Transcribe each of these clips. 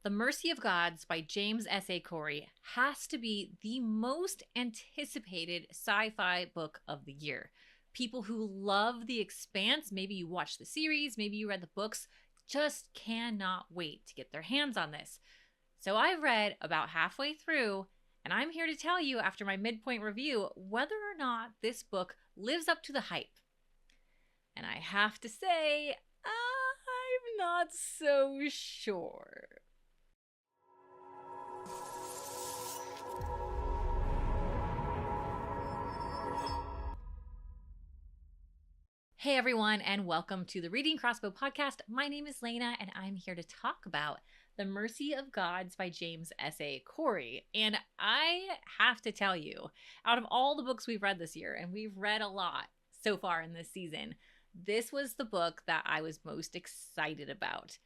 The Mercy of Gods by James S.A. Corey has to be the most anticipated sci-fi book of the year. People who love The Expanse, maybe you watched the series, maybe you read the books, just cannot wait to get their hands on this. So I've read about halfway through, and I'm here to tell you after my midpoint review whether or not this book lives up to the hype. And I have to say, I'm not so sure. Hey everyone, and welcome to the Reading Crossbow podcast. My name is Lana, and I'm here to talk about The Mercy of Gods by James S.A. Corey. And I have to tell you, out of all the books we've read this year, and we've read a lot so far in this season, this was the book that I was most excited about.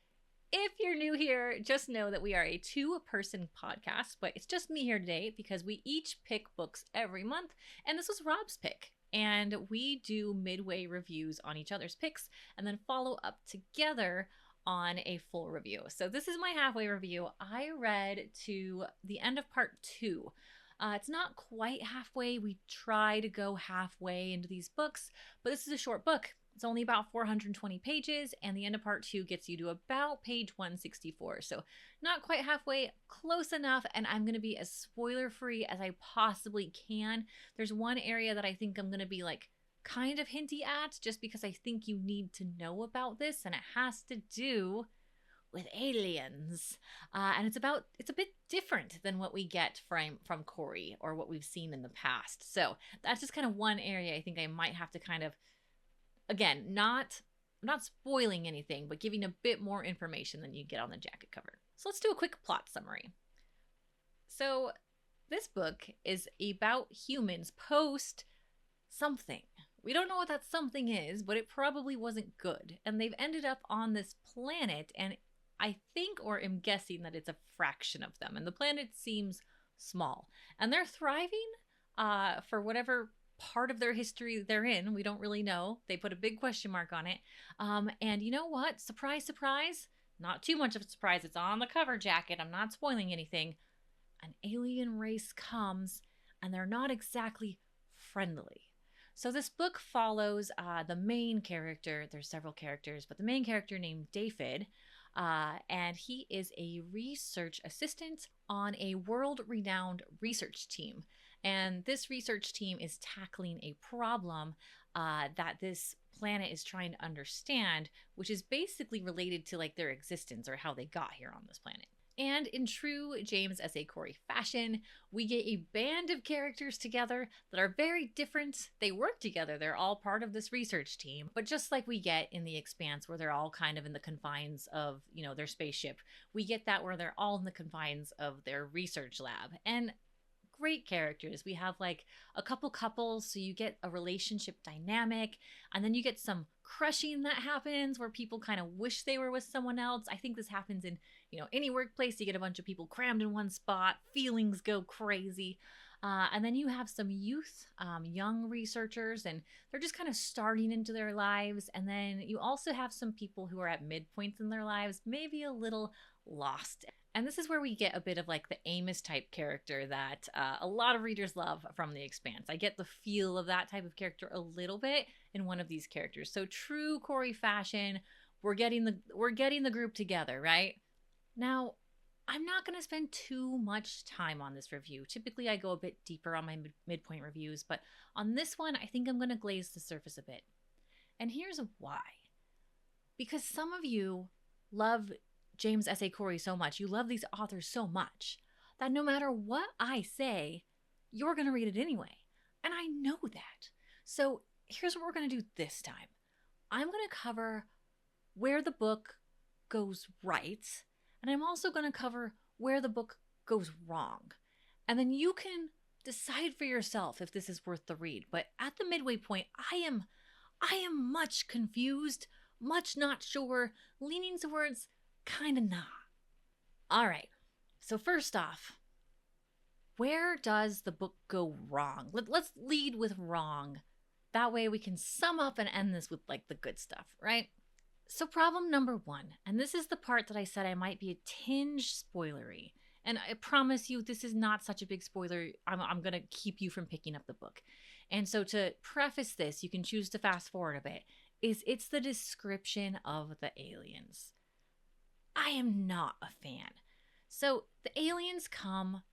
If you're new here, just know that we are a two-person podcast, but it's just me here today because we each pick books every month, and this was Rob's pick. And we do midway reviews on each other's picks and then follow up together on a full review. So this is my halfway review. I read to the end of part 2. It's not quite halfway. We try to go halfway into these books, but this is a short book. It's only about 420 pages, and the end of part 2 gets you to about page 164. So not quite halfway, close enough, and I'm going to be as spoiler-free as I possibly can. There's one area that I think I'm going to be like kind of hinty at, just because I think you need to know about this, and it has to do with aliens. And it's a bit different than what we get from Corey or what we've seen in the past. So that's just kind of one area I think I might have to kind of, again, I'm not spoiling anything, but giving a bit more information than you get on the jacket cover. So let's do a quick plot summary. So this book is about humans post something. We don't know what that something is, but it probably wasn't good. And they've ended up on this planet, and I think, or am guessing, that it's a fraction of them. And the planet seems small. And they're thriving for whatever part of their history they're in. We don't really know. They put a big question mark on it. And you know what? Surprise, surprise. Not too much of a surprise. It's on the cover jacket. I'm not spoiling anything. An alien race comes, and they're not exactly friendly. So this book follows the main character. There's several characters, but the main character named David, and he is a research assistant on a world-renowned research team. And this research team is tackling a problem that this planet is trying to understand, which is basically related to like their existence or how they got here on this planet. And in true James S.A. Corey fashion, we get a band of characters together that are very different. They work together. They're all part of this research team. But just like we get in The Expanse, where they're all kind of in the confines of, their spaceship, we get that where they're all in the confines of their research lab. And great characters. We have like a couple couples, so you get a relationship dynamic, and then you get some crushing that happens where people kind of wish they were with someone else. I think this happens in, any workplace. You get a bunch of people crammed in one spot, feelings go crazy. And then you have some youth, young researchers, and they're just kind of starting into their lives. And then you also have some people who are at midpoints in their lives, maybe a little lost. And this is where we get a bit of like the Amos type character that a lot of readers love from The Expanse. I get the feel of that type of character a little bit in one of these characters. So true Corey fashion, we're getting the group together, right? Now, I'm not going to spend too much time on this review. Typically, I go a bit deeper on my midpoint reviews, but on this one, I think I'm going to glaze the surface a bit. And here's why. Because some of you love James S.A. Corey so much, you love these authors so much, that no matter what I say, you're going to read it anyway. And I know that. So here's what we're going to do this time. I'm going to cover where the book goes right, and I'm also going to cover where the book goes wrong. And then you can decide for yourself if this is worth the read. But at the midway point, I am much confused, much not sure, leaning towards kind of not. All right. So first off, where does the book go wrong? Let's lead with wrong. That way we can sum up and end this with like the good stuff, right? So, problem number one, and this is the part that I said I might be a tinge spoilery. And I promise you, this is not such a big spoiler. I'm going to keep you from picking up the book. And so, to preface this, you can choose to fast forward a bit, it's the description of the aliens. I am not a fan. So, the aliens come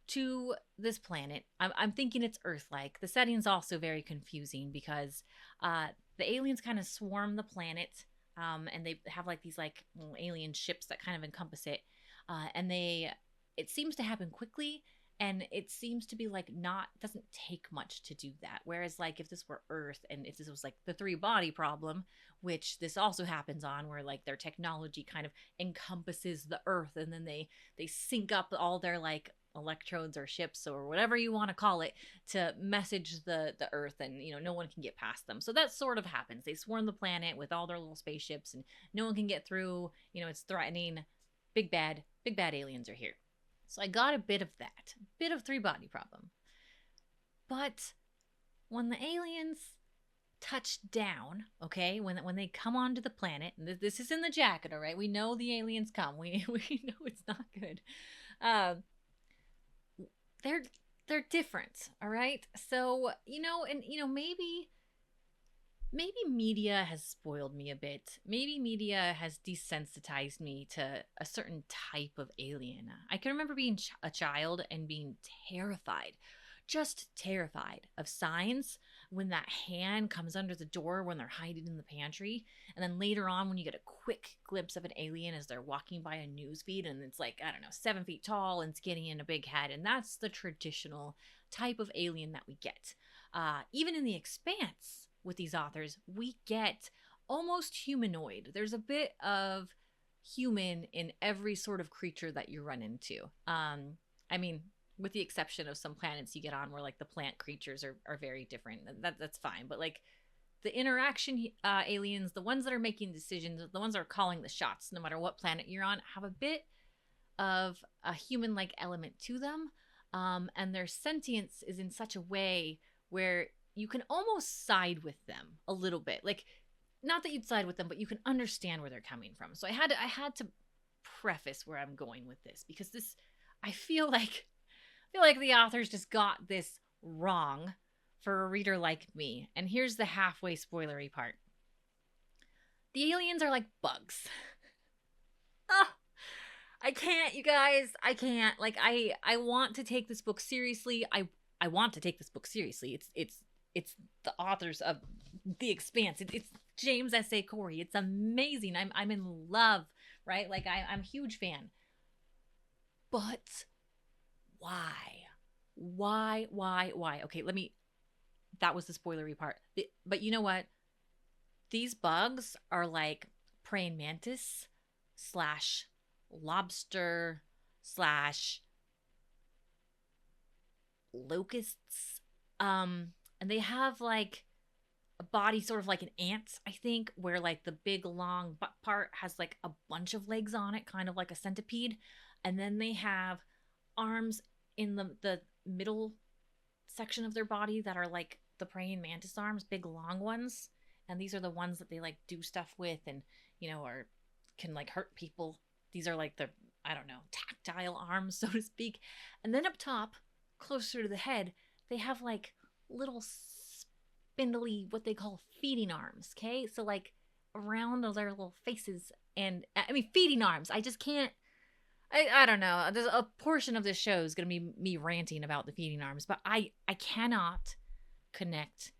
to this planet. I'm thinking it's Earth like. The setting's also very confusing because uh, the aliens kind of swarm the planet, and they have like these like alien ships that kind of encompass it. And it seems to happen quickly, and it seems to be like not, doesn't take much to do that. Whereas, like, if this were Earth and if this was like the three body problem, which this also happens on, where like their technology kind of encompasses the Earth, and then they sync up all their like electrodes or ships or whatever you want to call it to message the Earth, and no one can get past them. So that sort of happens. They swarm the planet with all their little spaceships, and no one can get through. It's threatening. Big bad aliens are here. So I got a bit of that, bit of three body problem. But when the aliens touch down, okay, when they come onto the planet, and this is in the jacket, all right, we know the aliens come. We know it's not good. They're different, all right. So maybe media has spoiled me a bit. Maybe media has desensitized me to a certain type of alien. I can remember being a child and being terrified, just terrified of signs when that hand comes under the door when they're hiding in the pantry. And then later on, when you get a quick glimpse of an alien as they're walking by a newsfeed, and it's like, I don't know, 7 feet tall and skinny and a big head. And that's the traditional type of alien that we get. Even in The Expanse, with these authors, we get almost humanoid. There's a bit of human in every sort of creature that you run into. I mean, with the exception of some planets you get on where like the plant creatures are very different. That's fine. But like the interaction aliens, the ones that are making decisions, the ones that are calling the shots, no matter what planet you're on, have a bit of a human-like element to them. And their sentience is in such a way where you can almost side with them a little bit. Like, not that you'd side with them, but you can understand where they're coming from. So I had to preface where I'm going with this, because this, I feel like the authors just got this wrong for a reader like me. And here's the halfway spoilery part. The aliens are like bugs. Oh, I can't, you guys. I can't. Like, I want to take this book seriously. I want to take this book seriously. It's the authors of The Expanse. It's James S.A. Corey. It's amazing. I'm in love, right? Like, I'm a huge fan. But why? Why? Okay, that was the spoilery part. But you know what? These bugs are like praying mantis slash lobster slash locusts. And they have like a body sort of like an ant, I think, where like the big long butt part has like a bunch of legs on it, kind of like a centipede. And then they have arms in the middle section of their body that are like the praying mantis arms, big long ones. And these are the ones that they like do stuff with, and or can like hurt people. These are like the, I don't know, tactile arms, so to speak. And then up top, closer to the head, they have like little spindly, what they call feeding arms. Okay, so like around their little faces, and I mean feeding arms. I just can't. I don't know. There's a portion of this show is going to be me ranting about the feeding arms, but I cannot connect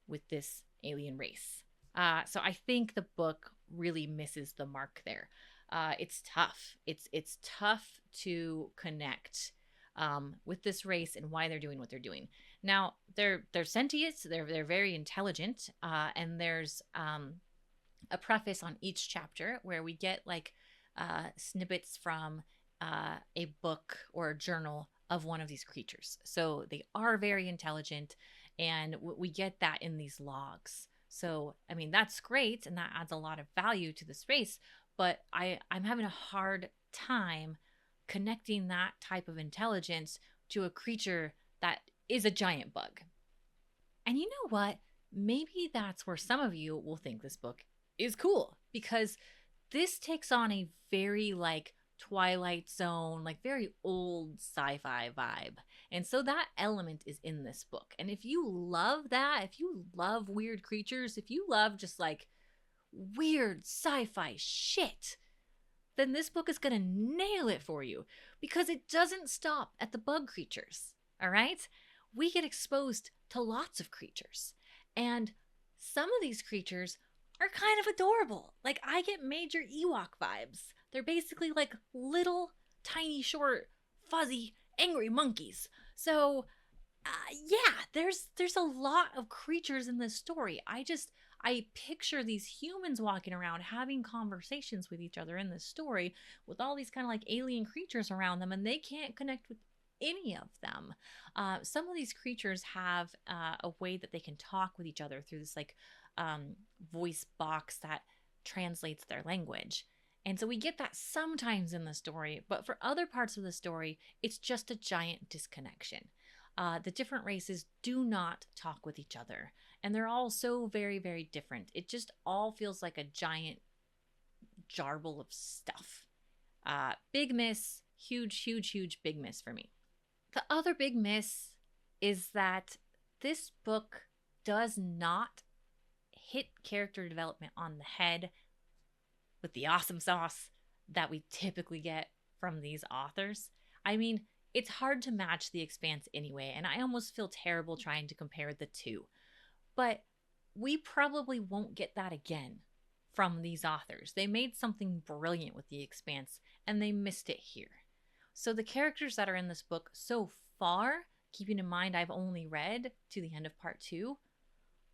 with this alien race. So I think the book really misses the mark there. It's tough. It's tough to connect with this race and why they're doing what they're doing. Now they're sentient. They're very intelligent, and there's a preface on each chapter where we get like snippets from a book or a journal of one of these creatures. So they are very intelligent, and we get that in these logs. So, I mean, that's great, and that adds a lot of value to this race, but I'm having a hard time connecting that type of intelligence to a creature that is a giant bug. And you know what? Maybe that's where some of you will think this book is cool because this takes on a very like Twilight Zone, like very old sci-fi vibe. And so that element is in this book. And if you love that, if you love weird creatures, if you love just like weird sci-fi shit, then this book is going to nail it for you because it doesn't stop at the bug creatures. All right? We get exposed to lots of creatures. And some of these creatures are kind of adorable. Like, I get major Ewok vibes. They're basically like little, tiny, short, fuzzy, angry monkeys. So, yeah, there's a lot of creatures in this story. I picture these humans walking around having conversations with each other in this story with all these kind of like alien creatures around them, and they can't connect with any of them. Some of these creatures have a way that they can talk with each other through this like voice box that translates their language. And so we get that sometimes in the story, but for other parts of the story, it's just a giant disconnection. The different races do not talk with each other, and they're all so very, very different. It just all feels like a giant jarble of stuff. Big miss, huge, huge, huge big miss for me. The other big miss is that this book does not hit character development on the head with the awesome sauce that we typically get from these authors. I mean, it's hard to match The Expanse anyway, and I almost feel terrible trying to compare the two. But we probably won't get that again from these authors. They made something brilliant with The Expanse, and they missed it here. So the characters that are in this book so far, keeping in mind I've only read to the end of part 2,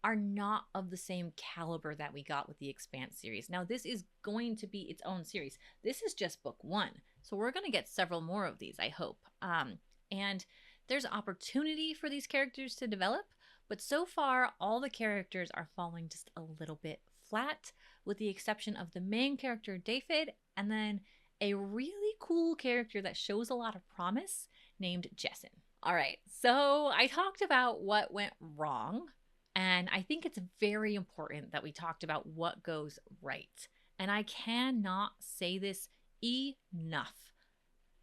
are not of the same caliber that we got with the Expanse series. Now, this is going to be its own series. This is just book 1. So we're going to get several more of these, I hope. And there's opportunity for these characters to develop, but so far, all the characters are falling just a little bit flat, with the exception of the main character, David, and then a really cool character that shows a lot of promise named Jessen. All right, so I talked about what went wrong, and I think it's very important that we talked about what goes right. And I cannot say this enough.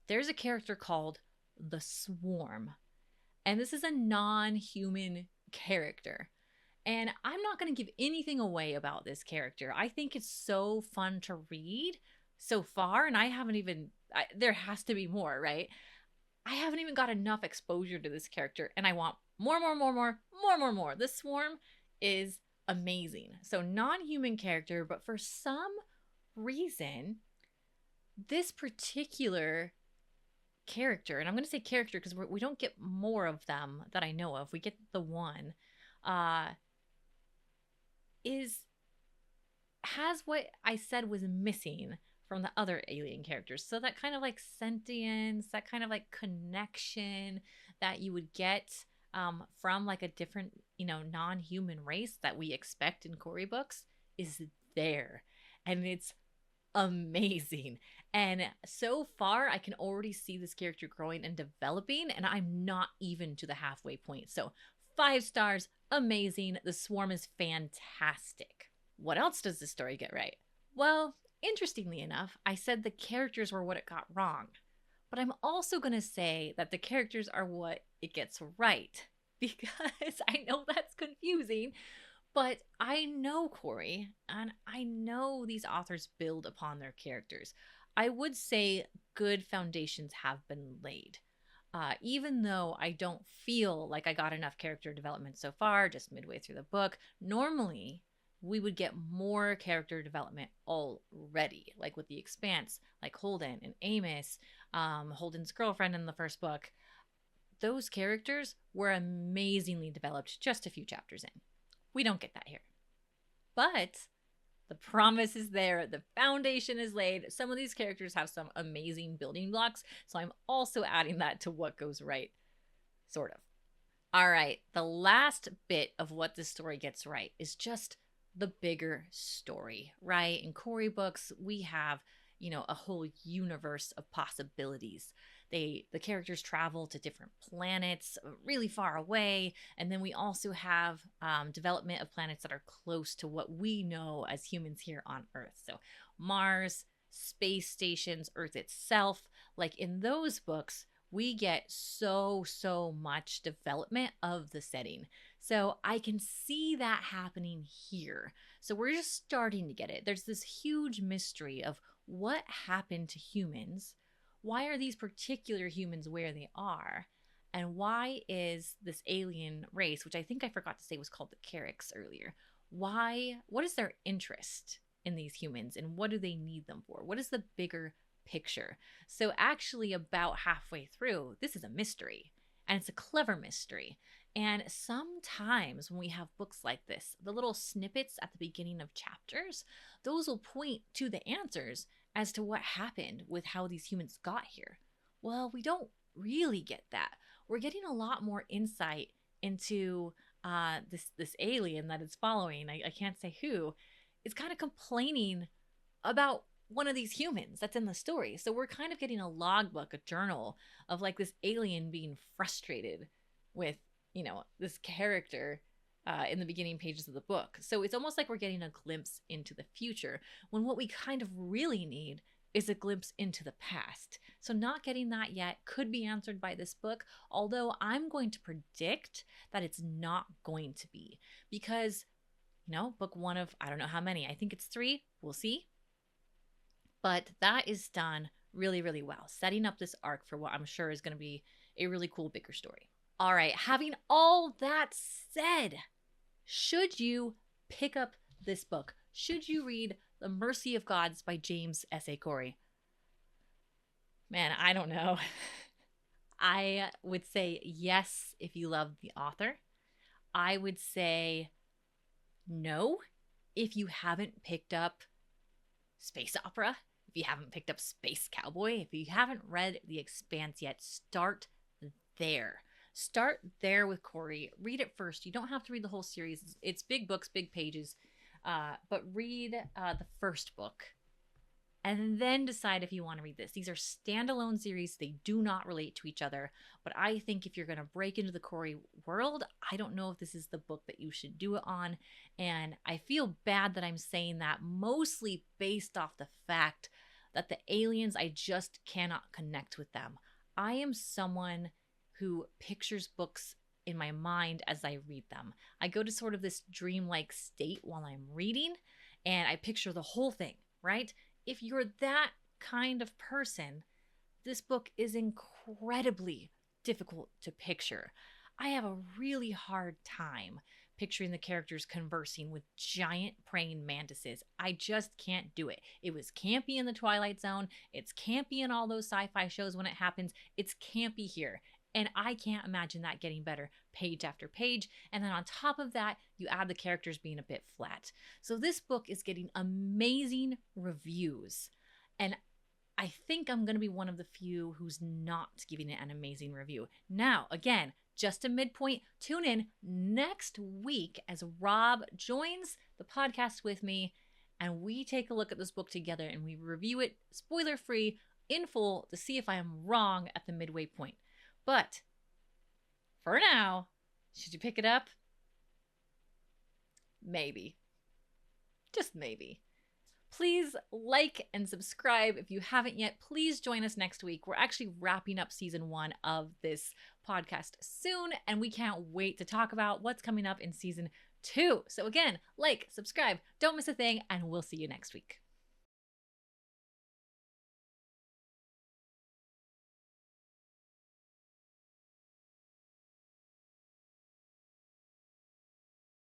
There's a character called the Swarm, and this is a non-human character. And I'm not going to give anything away about this character. I think it's so fun to read so far, and I haven't even, there has to be more, right? I haven't even got enough exposure to this character, and I want more, more, more, more, more, more, more. This Swarm is amazing. So, non-human character, but for some reason, this particular character, and I'm going to say character because we don't get more of them that I know of. We get the one, has what I said was missing from the other alien characters. So that kind of like sentience, that kind of like connection that you would get from like a different, non-human race that we expect in Corey books is there. And it's amazing. And so far, I can already see this character growing and developing, and I'm not even to the halfway point. So 5 stars, amazing. The Swarm is fantastic. What else does this story get right? Well, interestingly enough, I said the characters were what it got wrong. But I'm also going to say that the characters are what it gets right. Because I know that's confusing, but I know Corey, and I know these authors build upon their characters. I would say good foundations have been laid. Even though I don't feel like I got enough character development so far, just midway through the book, normally we would get more character development already, like with The Expanse, like Holden and Amos, Holden's girlfriend in the first book. Those characters were amazingly developed just a few chapters in. We don't get that here. But the promise is there. The foundation is laid. Some of these characters have some amazing building blocks. So I'm also adding that to what goes right, sort of. All right. The last bit of what this story gets right is just the bigger story, right? In Corey books, we have a whole universe of possibilities. The characters travel to different planets really far away, and then we also have development of planets that are close to what we know as humans here on Earth. So Mars, space stations, Earth itself. Like in those books, we get so much development of the setting. So I can see that happening here. So we're just starting to get it. There's this huge mystery of what happened to humans. Why are these particular humans where they are? And why is this alien race, which I think I forgot to say was called the Carricks earlier, what is their interest in these humans and what do they need them for? What is the bigger picture? So, actually, about halfway through, this is a mystery and it's a clever mystery. And sometimes when we have books like this, the little snippets at the beginning of chapters, those will point to the answers as to what happened with how these humans got here. Well, we don't really get that. We're getting a lot more insight into this alien that is following. I can't say who. Is kind of complaining about one of these humans that's in the story. So we're kind of getting a logbook, a journal of like this alien being frustrated with, this character in the beginning pages of the book. So it's almost like we're getting a glimpse into the future when what we kind of really need is a glimpse into the past. So not getting that yet could be answered by this book, although I'm going to predict that it's not going to be because, book one of I don't know how many. I think it's 3. We'll see. But that is done really, really well, setting up this arc for what I'm sure is going to be a really cool, bigger story. All right, having all that said, should you pick up this book? Should you read The Mercy of Gods by James S.A. Corey? Man, I don't know. I would say yes if you love the author. I would say no if you haven't picked up space opera, if you haven't picked up Space Cowboy, if you haven't read The Expanse yet, start there. Start there with Corey. Read it first. You don't have to read the whole series. It's big books, big pages, but read the first book and then decide if you want to read this. These are standalone series. They do not relate to each other. But I think if you're going to break into the Corey world, I don't know if this is the book that you should do it on. And I feel bad that I'm saying that, mostly based off the fact that the aliens, I just cannot connect with them. I am someone who pictures books in my mind as I read them. I go to sort of this dreamlike state while I'm reading, and I picture the whole thing, right? If you're that kind of person, this book is incredibly difficult to picture. I have a really hard time picturing the characters conversing with giant praying mantises. I just can't do it. It was campy in The Twilight Zone. It's campy in all those sci-fi shows when it happens. It's campy here. And I can't imagine that getting better page after page. And then on top of that, you add the characters being a bit flat. So this book is getting amazing reviews. And I think I'm going to be one of the few who's not giving it an amazing review. Now, again, just a midpoint. Tune in next week as Rob joins the podcast with me and we take a look at this book together and we review it spoiler free in full to see if I am wrong at the midway point. But for now, should you pick it up? Maybe. Just maybe. Please like and subscribe if you haven't yet. Please join us next week. We're actually wrapping up season 1 of this podcast soon, and we can't wait to talk about what's coming up in season 2. So again, like, subscribe, don't miss a thing, and we'll see you next week.